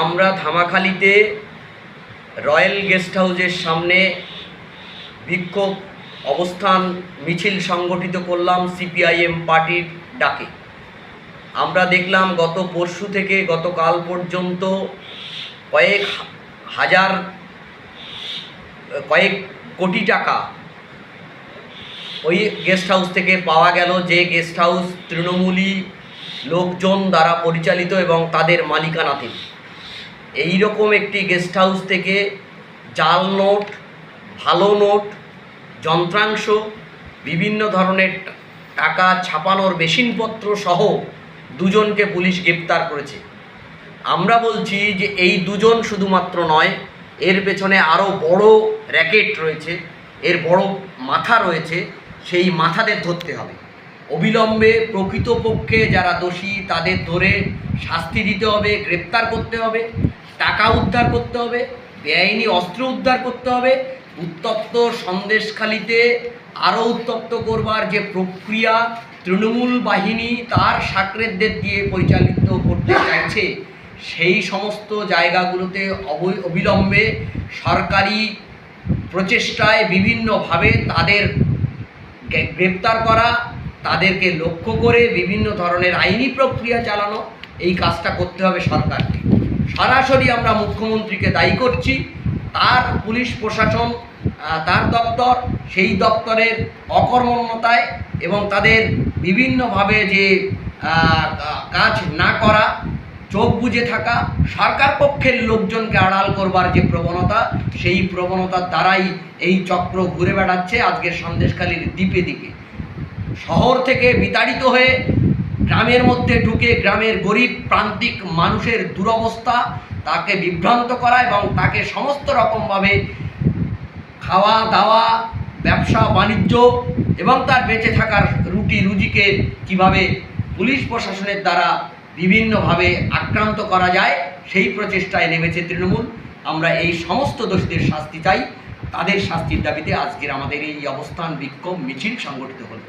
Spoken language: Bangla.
আমরা ধামাখালিতে রয়্যাল গেস্ট হাউসের সামনে বিক্ষোভ অবস্থান মিছিল সংগঠিত করলাম সিপিআইএম পার্টির ডাকে। আমরা দেখলাম গত পরশু থেকে গতকাল পর্যন্ত কয়েক কোটি টাকা ওই গেস্ট হাউস থেকে পাওয়া গেল, যে গেস্ট হাউস তৃণমূলী লোকজন দ্বারা পরিচালিত এবং তাদের মালিকানাধীন। এই রকম একটি গেস্ট হাউস থেকে জাল নোট, ভালো নোট, যন্ত্রাংশ, বিভিন্ন ধরনের টাকা ছাপানোর মেশিনপত্র সহ দুজনকে পুলিশ গ্রেপ্তার করেছে। আমরা বলছি যে এই দুজন শুধুমাত্র নয়, এর পেছনে আরও বড় র্যাকেট রয়েছে, এর বড় মাথা রয়েছে। সেই মাথাদের ধরতে হবে অবিলম্বে। প্রকৃতপক্ষে যারা দোষী তাদের ধরে শাস্তি দিতে হবে, গ্রেপ্তার করতে হবে, টাকা উদ্ধার করতে হবে, বেআইনি অস্ত্র উদ্ধার করতে হবে। উত্তপ্ত সন্দেশখালিতে আরও উত্তপ্ত করবার যে প্রক্রিয়া তৃণমূল বাহিনী তার সাকরেদদের দিয়ে পরিচালিত করতে চাইছে, সেই সমস্ত জায়গাগুলোতে অবিলম্বে সরকারি প্রচেষ্টায় বিভিন্নভাবে তাদের গ্রেপ্তার করা, তাদেরকে লক্ষ্য করে বিভিন্ন ধরনের আইনি প্রক্রিয়া চালানো, এই কাজটা করতে হবে সরকারকে। সরাসরি আমরা মুখ্যমন্ত্রীকে দায়ী করছি, তার পুলিশ প্রশাসন, তার দপ্তর, সেই দপ্তরের অকর্মণ্যতায় এবং তাদের বিভিন্নভাবে যে কাজ না করা, চোখ বুজে থাকা, সরকার পক্ষের লোকজনকে আড়াল করবার যে প্রবণতা, সেই প্রবণতার দ্বারাই এই চক্র ঘুরে বেড়াচ্ছে আজকের সন্দেশখালীর দ্বীপে দ্বীপে। শহর থেকে বিতাড়িত হয়ে গ্রামের মধ্যে ঢুকে গ্রামের গরিব প্রান্তিক মানুষের দুরবস্থা, তাকে বিভ্রান্ত করা এবং তাকে সমস্ত রকমভাবে খাওয়া দাওয়া, ব্যবসা বাণিজ্য এবং তার বেঁচে থাকার রুটি রুজিকে কীভাবে পুলিশ প্রশাসনের দ্বারা বিভিন্নভাবে আক্রান্ত করা যায়, সেই প্রচেষ্টায় নেমেছে তৃণমূল। আমরা এই সমস্ত দোষীদের শাস্তি চাই। তাদের শাস্তির দাবিতে আজকের আমাদের এই অবস্থান বিক্ষোভ মিছিল সংগঠিত হলো।